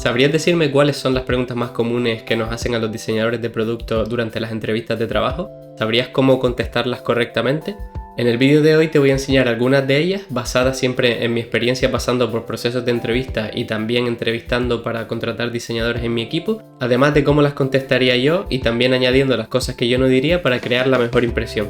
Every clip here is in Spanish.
¿Sabrías decirme cuáles son las preguntas más comunes que nos hacen a los diseñadores de producto durante las entrevistas de trabajo? ¿Sabrías cómo contestarlas correctamente? En el vídeo de hoy te voy a enseñar algunas de ellas, basadas siempre en mi experiencia pasando por procesos de entrevista y también entrevistando para contratar diseñadores en mi equipo, además de cómo las contestaría yo y también añadiendo las cosas que yo no diría para crear la mejor impresión.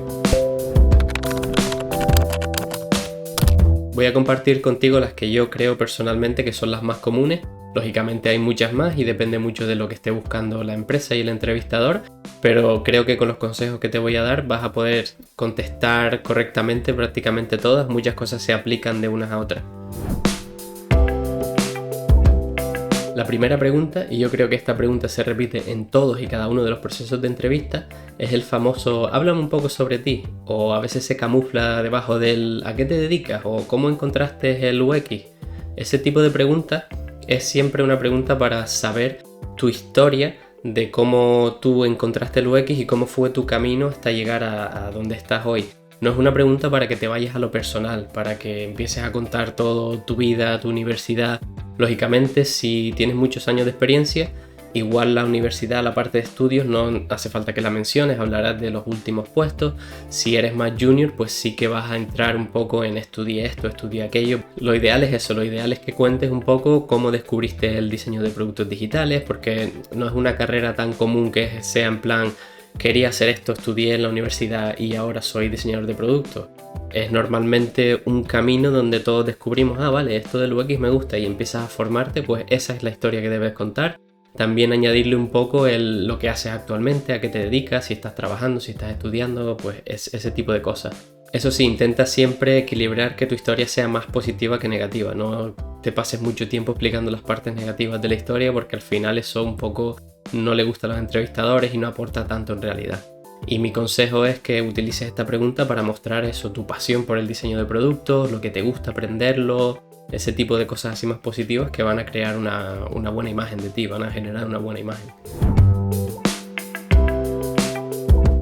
Voy a compartir contigo las que yo creo personalmente que son las más comunes. Lógicamente hay muchas más y depende mucho de lo que esté buscando la empresa y el entrevistador, pero creo que con los consejos que te voy a dar vas a poder contestar correctamente prácticamente todas. Muchas cosas se aplican de unas a otras. La primera pregunta, y yo creo que esta pregunta se repite en todos y cada uno de los procesos de entrevista, es el famoso "háblame un poco sobre ti", o a veces se camufla debajo del "¿a qué te dedicas?" o "¿cómo encontraste el UX?". Ese tipo de preguntas es siempre una pregunta para saber tu historia de cómo tú encontraste el UX y cómo fue tu camino hasta llegar a donde estás hoy. No es una pregunta para que te vayas a lo personal, para que empieces a contar todo tu vida, tu universidad. Lógicamente, si tienes muchos años de experiencia, igual la universidad, la parte de estudios, no hace falta que la menciones, hablarás de los últimos puestos. Si eres más junior, pues sí que vas a entrar un poco en estudié esto, estudié aquello. Lo ideal es eso, lo ideal es que cuentes un poco cómo descubriste el diseño de productos digitales, porque no es una carrera tan común que sea en plan quería hacer esto, estudié en la universidad y ahora soy diseñador de productos. Es normalmente un camino donde todos descubrimos, vale, esto del UX me gusta y empiezas a formarte, pues esa es la historia que debes contar. También añadirle un poco lo que haces actualmente, a qué te dedicas, si estás trabajando, si estás estudiando, pues ese tipo de cosas. Eso sí, intenta siempre equilibrar que tu historia sea más positiva que negativa. No te pases mucho tiempo explicando las partes negativas de la historia porque al final eso un poco no le gusta a los entrevistadores y no aporta tanto en realidad. Y mi consejo es que utilices esta pregunta para mostrar eso, tu pasión por el diseño de productos, lo que te gusta aprenderlo, ese tipo de cosas así más positivas que van a crear una buena imagen de ti, van a generar una buena imagen.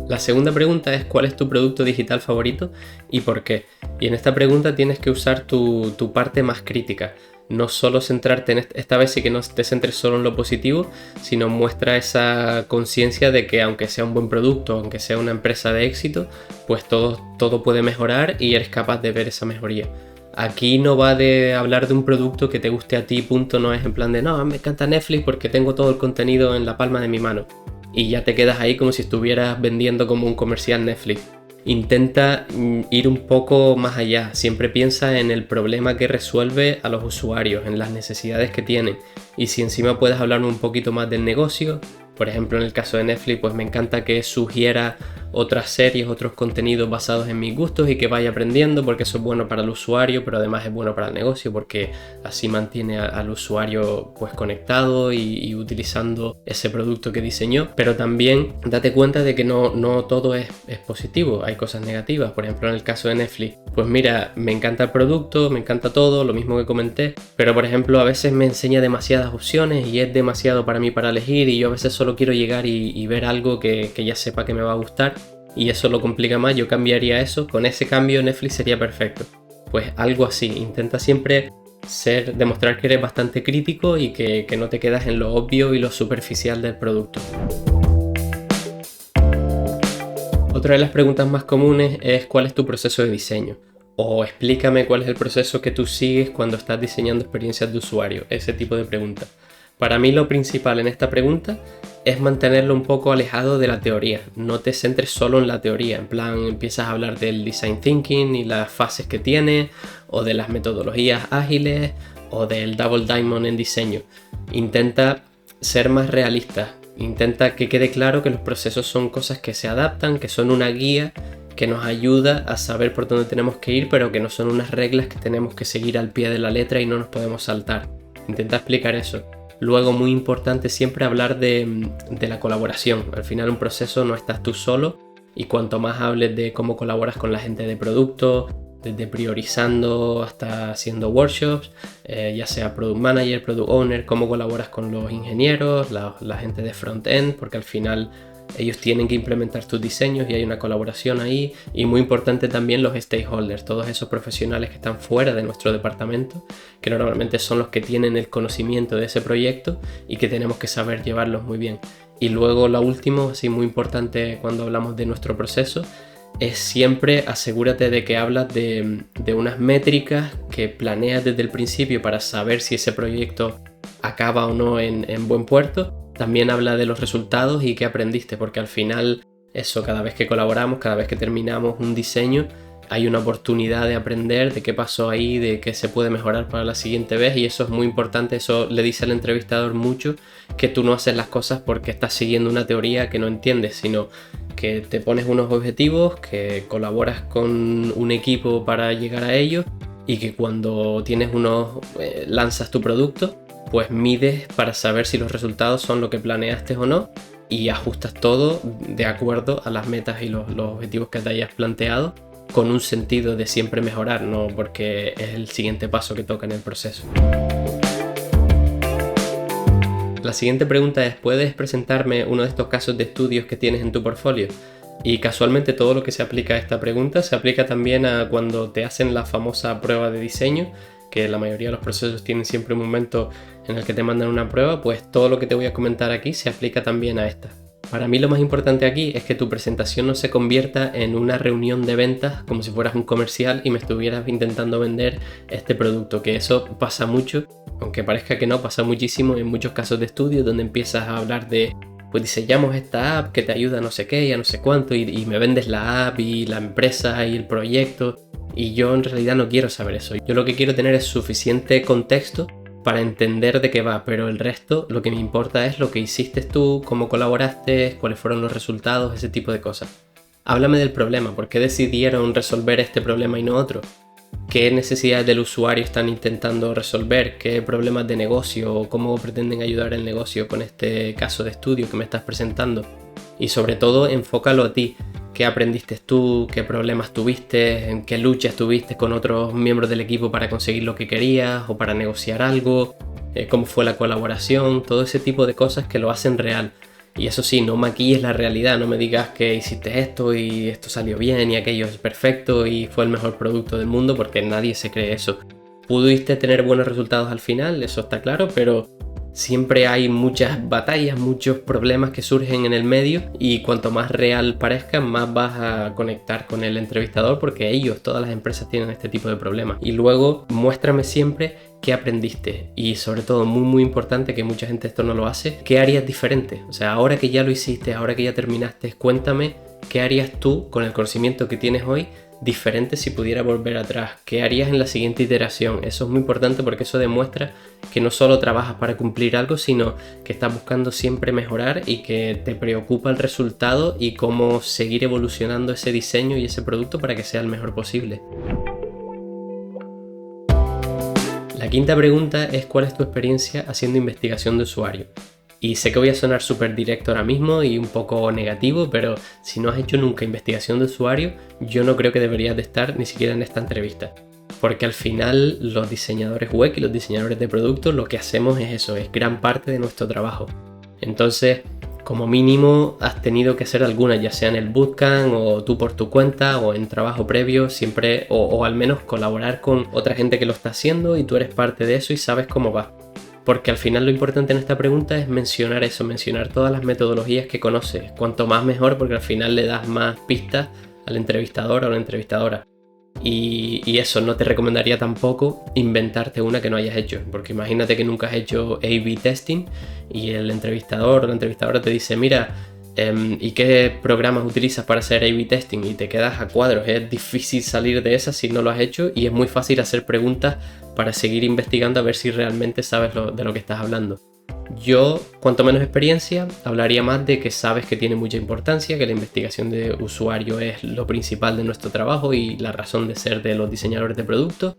La segunda pregunta es ¿cuál es tu producto digital favorito y por qué? Y en esta pregunta tienes que usar tu parte más crítica. No solo centrarte en esta vez, sí que no te centres solo en lo positivo, sino muestra esa conciencia de que aunque sea un buen producto, aunque sea una empresa de éxito, pues todo puede mejorar y eres capaz de ver esa mejoría. Aquí no va de hablar de un producto que te guste a ti, punto, no es en plan de no, me encanta Netflix porque tengo todo el contenido en la palma de mi mano y ya te quedas ahí como si estuvieras vendiendo como un comercial Netflix. Intenta ir un poco más allá, siempre piensa en el problema que resuelve a los usuarios, en las necesidades que tienen y si encima puedes hablarme un poquito más del negocio. Por ejemplo, en el caso de Netflix, pues me encanta que sugiera otras series, otros contenidos basados en mis gustos y que vaya aprendiendo porque eso es bueno para el usuario, pero además es bueno para el negocio porque así mantiene al usuario pues conectado y utilizando ese producto que diseñó. Pero también date cuenta de que no todo es positivo, hay cosas negativas. Por ejemplo, en el caso de Netflix, pues mira, me encanta el producto, me encanta todo, lo mismo que comenté, pero por ejemplo a veces me enseña demasiadas opciones y es demasiado para mí para elegir y yo a veces solo quiero llegar y ver algo que ya sepa que me va a gustar y eso lo complica más. Yo cambiaría eso, con ese cambio Netflix sería perfecto. Pues algo así, intenta siempre demostrar que eres bastante crítico y que no te quedas en lo obvio y lo superficial del producto. Otra de las preguntas más comunes es ¿cuál es tu proceso de diseño? O explícame cuál es el proceso que tú sigues cuando estás diseñando experiencias de usuario, ese tipo de preguntas. Para mí lo principal en esta pregunta es mantenerlo un poco alejado de la teoría. No te centres solo en la teoría, en plan empiezas a hablar del design thinking y las fases que tiene, o de las metodologías ágiles, o del double diamond en diseño. Intenta ser más realista, intenta que quede claro que los procesos son cosas que se adaptan, que son una guía que nos ayuda a saber por dónde tenemos que ir, pero que no son unas reglas que tenemos que seguir al pie de la letra y no nos podemos saltar. Intenta explicar eso. Luego, muy importante, siempre hablar de la colaboración. Al final un proceso no estás tú solo y cuanto más hables de cómo colaboras con la gente de producto, desde priorizando hasta haciendo workshops, ya sea product manager, product owner, cómo colaboras con los ingenieros, la gente de front-end, porque al final ellos tienen que implementar tus diseños y hay una colaboración ahí. Y muy importante también los stakeholders, todos esos profesionales que están fuera de nuestro departamento, que normalmente son los que tienen el conocimiento de ese proyecto y que tenemos que saber llevarlos muy bien. Y luego lo último, así muy importante cuando hablamos de nuestro proceso, es siempre asegúrate de que hablas de unas métricas que planeas desde el principio para saber si ese proyecto acaba o no en buen puerto. También habla de los resultados y qué aprendiste, porque al final eso, cada vez que colaboramos, cada vez que terminamos un diseño, hay una oportunidad de aprender de qué pasó ahí, de qué se puede mejorar para la siguiente vez, y eso es muy importante. Eso le dice al entrevistador mucho, que tú no haces las cosas porque estás siguiendo una teoría que no entiendes, sino que te pones unos objetivos, que colaboras con un equipo para llegar a ellos y que cuando lanzas tu producto, pues mides para saber si los resultados son lo que planeaste o no y ajustas todo de acuerdo a las metas y los objetivos que te hayas planteado, con un sentido de siempre mejorar, no porque es el siguiente paso que toca en el proceso. La siguiente pregunta es: ¿puedes presentarme uno de estos casos de estudios que tienes en tu portfolio? Y casualmente todo lo que se aplica a esta pregunta se aplica también a cuando te hacen la famosa prueba de diseño, que la mayoría de los procesos tienen siempre un momento en el que te mandan una prueba. Pues todo lo que te voy a comentar aquí se aplica también a esta. Para mí lo más importante aquí es que tu presentación no se convierta en una reunión de ventas como si fueras un comercial y me estuvieras intentando vender este producto, que eso pasa mucho, aunque parezca que no, pasa muchísimo en muchos casos de estudio donde empiezas a hablar de, pues diseñamos esta app que te ayuda a no sé qué y a no sé cuánto, y me vendes la app y la empresa y el proyecto, y yo en realidad no quiero saber eso. Yo lo que quiero tener es suficiente contexto para entender de qué va, pero el resto, lo que me importa es lo que hiciste tú, cómo colaboraste, cuáles fueron los resultados, ese tipo de cosas. Háblame del problema, ¿por qué decidieron resolver este problema y no otro? ¿Qué necesidades del usuario están intentando resolver? ¿Qué problemas de negocio o cómo pretenden ayudar el negocio con este caso de estudio que me estás presentando? Y sobre todo, enfócalo a ti. ¿Qué aprendiste tú? ¿Qué problemas tuviste? ¿En qué luchas tuviste con otros miembros del equipo para conseguir lo que querías o para negociar algo? ¿Cómo fue la colaboración? Todo ese tipo de cosas que lo hacen real. Y eso sí, no maquilles la realidad, no me digas que hiciste esto y esto salió bien y aquello es perfecto y fue el mejor producto del mundo, porque nadie se cree eso. Pudiste tener buenos resultados al final, eso está claro, pero siempre hay muchas batallas, muchos problemas que surgen en el medio, y cuanto más real parezcan, más vas a conectar con el entrevistador, porque todas las empresas tienen este tipo de problemas. Y luego muéstrame siempre qué aprendiste, y sobre todo, muy muy importante, que mucha gente esto no lo hace, qué harías diferente. O sea, ahora que ya lo hiciste, ahora que ya terminaste, cuéntame qué harías tú con el conocimiento que tienes hoy diferente si pudiera volver atrás. ¿Qué harías en la siguiente iteración? Eso es muy importante, porque eso demuestra que no solo trabajas para cumplir algo, sino que estás buscando siempre mejorar y que te preocupa el resultado y cómo seguir evolucionando ese diseño y ese producto para que sea el mejor posible. La quinta pregunta es: ¿cuál es tu experiencia haciendo investigación de usuario? Y sé que voy a sonar súper directo ahora mismo y un poco negativo, pero si no has hecho nunca investigación de usuario, yo no creo que deberías de estar ni siquiera en esta entrevista. Porque al final los diseñadores web y los diseñadores de productos lo que hacemos es eso, es gran parte de nuestro trabajo. Entonces, como mínimo has tenido que hacer alguna, ya sea en el bootcamp o tú por tu cuenta o en trabajo previo, siempre, o al menos colaborar con otra gente que lo está haciendo y tú eres parte de eso y sabes cómo va. Porque al final lo importante en esta pregunta es mencionar eso, mencionar todas las metodologías que conoces. Cuanto más mejor, porque al final le das más pistas al entrevistador o a la entrevistadora. Y eso, no te recomendaría tampoco inventarte una que no hayas hecho, porque imagínate que nunca has hecho A/B testing y el entrevistador o la entrevistadora te dice: mira, ¿y qué programas utilizas para hacer A/B testing? Y te quedas a cuadros. Es difícil salir de esa si no lo has hecho, y es muy fácil hacer preguntas para seguir investigando a ver si realmente sabes de lo que estás hablando. Yo, cuanto menos experiencia, hablaría más de que sabes que tiene mucha importancia, que la investigación de usuario es lo principal de nuestro trabajo y la razón de ser de los diseñadores de productos.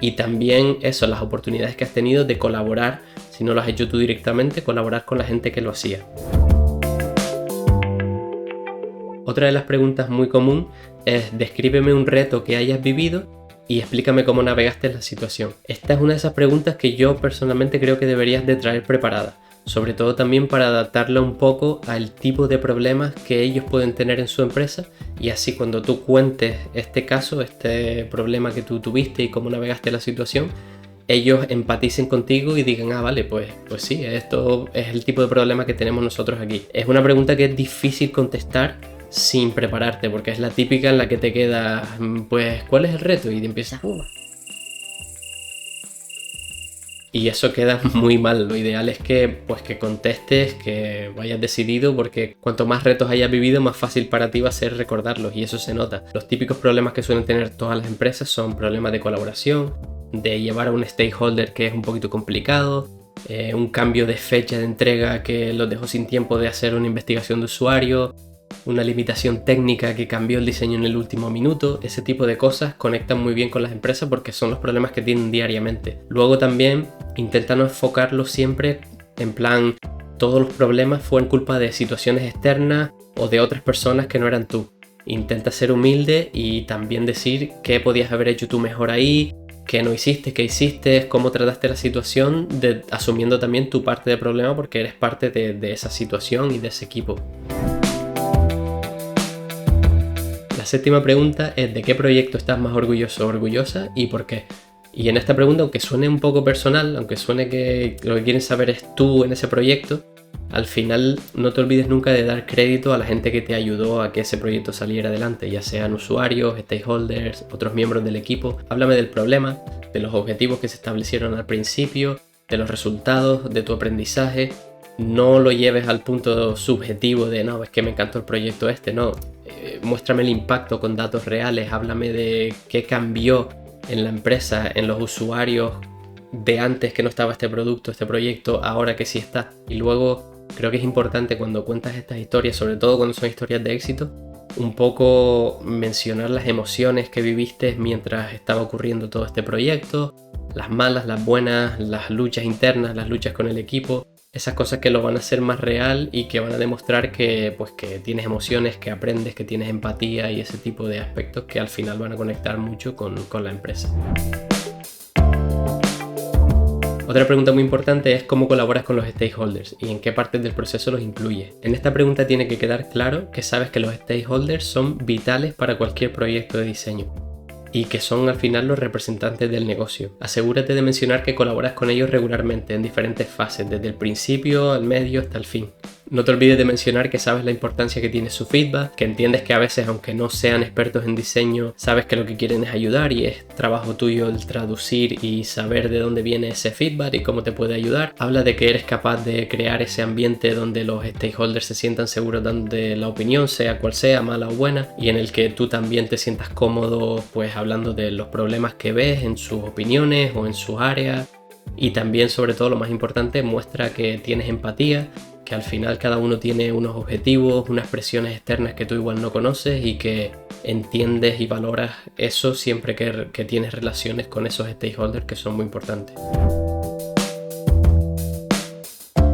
Y también eso, las oportunidades que has tenido de colaborar, si no lo has hecho tú directamente, colaborar con la gente que lo hacía. Otra de las preguntas muy común es: descríbeme un reto que hayas vivido y explícame cómo navegaste la situación. Esta es una de esas preguntas que yo personalmente creo que deberías de traer preparada, sobre todo también para adaptarla un poco al tipo de problemas que ellos pueden tener en su empresa, y así cuando tú cuentes este caso, este problema que tú tuviste y cómo navegaste la situación, ellos empaticen contigo y digan, vale, pues sí, esto es el tipo de problema que tenemos nosotros aquí. Es una pregunta que es difícil contestar sin prepararte, porque es la típica en la que te queda, pues, ¿cuál es el reto? Y te empiezas, y eso queda muy mal. Lo ideal es que contestes, que vayas decidido, porque cuanto más retos hayas vivido, más fácil para ti va a ser recordarlos, y eso se nota. Los típicos problemas que suelen tener todas las empresas son problemas de colaboración, de llevar a un stakeholder que es un poquito complicado, un cambio de fecha de entrega que los dejó sin tiempo de hacer una investigación de usuario, una limitación técnica que cambió el diseño en el último minuto. Ese tipo de cosas conectan muy bien con las empresas porque son los problemas que tienen diariamente. Luego también intenta no enfocarlos siempre en plan, todos los problemas fueron culpa de situaciones externas o de otras personas que no eran tú. Intenta ser humilde y también decir qué podías haber hecho tú mejor ahí, qué no hiciste, qué hiciste, cómo trataste la situación, asumiendo también tu parte de problema porque eres parte de esa situación y de ese equipo. La séptima pregunta es ¿de qué proyecto estás más orgulloso o orgullosa y por qué? Y en esta pregunta, aunque suene un poco personal, aunque suene que lo que quieren saber es tú en ese proyecto, al final no te olvides nunca de dar crédito a la gente que te ayudó a que ese proyecto saliera adelante, ya sean usuarios, stakeholders, otros miembros del equipo. Háblame del problema, de los objetivos que se establecieron al principio, de los resultados, de tu aprendizaje. No lo lleves al punto subjetivo de no, es que me encantó el proyecto no. Muéstrame el impacto con datos reales, háblame de qué cambió en la empresa, en los usuarios de antes que no estaba este producto, este proyecto, ahora que sí está. Y luego creo que es importante cuando cuentas estas historias, sobre todo cuando son historias de éxito, un poco mencionar las emociones que viviste mientras estaba ocurriendo todo este proyecto, las malas, las buenas, las luchas internas, las luchas con el equipo. Esas cosas que lo van a hacer más real y que van a demostrar que tienes emociones, que aprendes, que tienes empatía y ese tipo de aspectos que al final van a conectar mucho con la empresa. Otra pregunta muy importante es cómo colaboras con los stakeholders y en qué partes del proceso los incluyes. En esta pregunta tiene que quedar claro que sabes que los stakeholders son vitales para cualquier proyecto de diseño y que son al final los representantes del negocio. Asegúrate de mencionar que colaboras con ellos regularmente en diferentes fases, desde el principio al medio hasta el fin. No te olvides de mencionar que sabes la importancia que tiene su feedback, que entiendes que a veces, aunque no sean expertos en diseño, sabes que lo que quieren es ayudar y es trabajo tuyo el traducir y saber de dónde viene ese feedback y cómo te puede ayudar. Habla de que eres capaz de crear ese ambiente donde los stakeholders se sientan seguros dando la opinión, sea cual sea, mala o buena, y en el que tú también te sientas cómodo pues hablando de los problemas que ves en sus opiniones o en sus áreas. Y también, sobre todo, lo más importante, muestra que tienes empatía, que al final cada uno tiene unos objetivos, unas presiones externas que tú igual no conoces y que entiendes y valoras eso siempre que tienes relaciones con esos stakeholders que son muy importantes.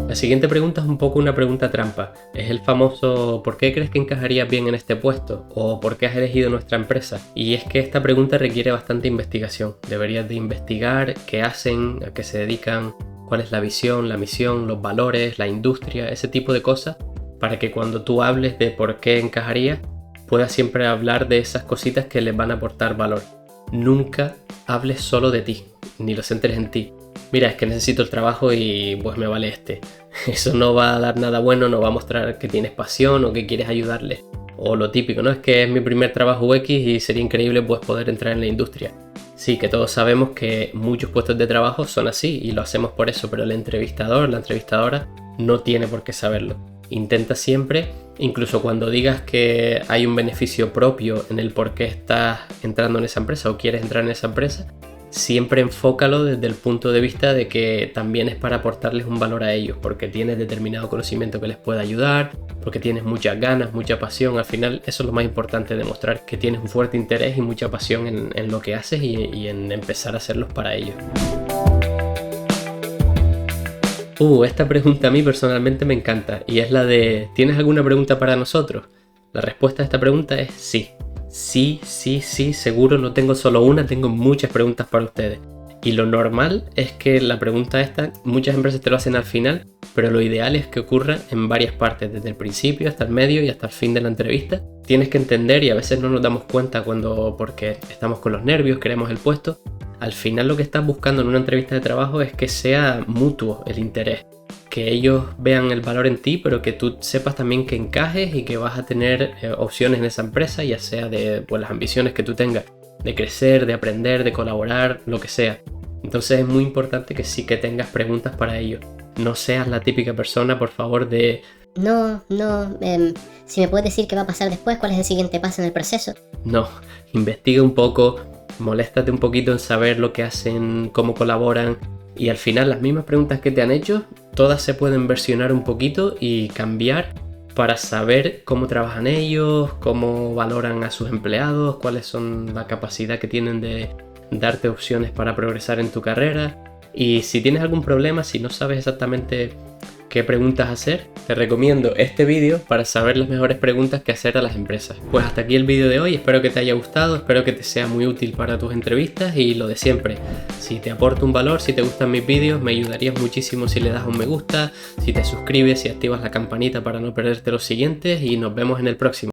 La siguiente pregunta es un poco una pregunta trampa. Es el famoso ¿por qué crees que encajarías bien en este puesto? O ¿por qué has elegido nuestra empresa? Y es que esta pregunta requiere bastante investigación. Deberías de investigar qué hacen, a qué se dedican, cuál es la visión, la misión, los valores, la industria, ese tipo de cosas, para que cuando tú hables de por qué encajarías, puedas siempre hablar de esas cositas que les van a aportar valor. Nunca hables solo de ti, ni lo centres en ti. Mira, es que necesito el trabajo y pues me vale este. Eso no va a dar nada bueno, no va a mostrar que tienes pasión o que quieres ayudarle. O lo típico, ¿no? Es que es mi primer trabajo UX y sería increíble pues poder entrar en la industria. Sí, que todos sabemos que muchos puestos de trabajo son así y lo hacemos por eso, pero el entrevistador, la entrevistadora no tiene por qué saberlo. Intenta siempre, incluso cuando digas que hay un beneficio propio en el por qué estás entrando en esa empresa o quieres entrar en esa empresa, siempre enfócalo desde el punto de vista de que también es para aportarles un valor a ellos, porque tienes determinado conocimiento que les pueda ayudar, porque tienes muchas ganas, mucha pasión. Al final eso es lo más importante, demostrar que tienes un fuerte interés y mucha pasión en lo que haces y en empezar a hacerlos para ellos. Esta pregunta a mí personalmente me encanta y es la de ¿tienes alguna pregunta para nosotros? La respuesta a esta pregunta es sí. Sí, seguro, no tengo solo una, tengo muchas preguntas para ustedes. Y lo normal es que la pregunta esta, muchas empresas te lo hacen al final, pero lo ideal es que ocurra en varias partes, desde el principio hasta el medio y hasta el fin de la entrevista. Tienes que entender, y a veces no nos damos cuenta porque estamos con los nervios, queremos el puesto. Al final lo que estás buscando en una entrevista de trabajo es que sea mutuo el interés, que ellos vean el valor en ti, pero que tú sepas también que encajes y que vas a tener opciones en esa empresa, ya sea de las ambiciones que tú tengas, de crecer, de aprender, de colaborar, lo que sea. Entonces es muy importante que sí que tengas preguntas para ello. No seas la típica persona, por favor, de... Si me puedes decir qué va a pasar después, cuál es el siguiente paso en el proceso. No, investiga un poco, moléstate un poquito en saber lo que hacen, cómo colaboran, y al final las mismas preguntas que te han hecho, todas se pueden versionar un poquito y cambiar para saber cómo trabajan ellos, cómo valoran a sus empleados, cuáles son la capacidad que tienen de darte opciones para progresar en tu carrera. Y si tienes algún problema, si no sabes exactamente qué preguntas hacer, te recomiendo este vídeo para saber las mejores preguntas que hacer a las empresas. Pues hasta aquí el vídeo de hoy, espero que te haya gustado, espero que te sea muy útil para tus entrevistas y lo de siempre. Si te aporta un valor, si te gustan mis vídeos, me ayudarías muchísimo si le das un me gusta, si te suscribes, si activas la campanita para no perderte los siguientes y nos vemos en el próximo.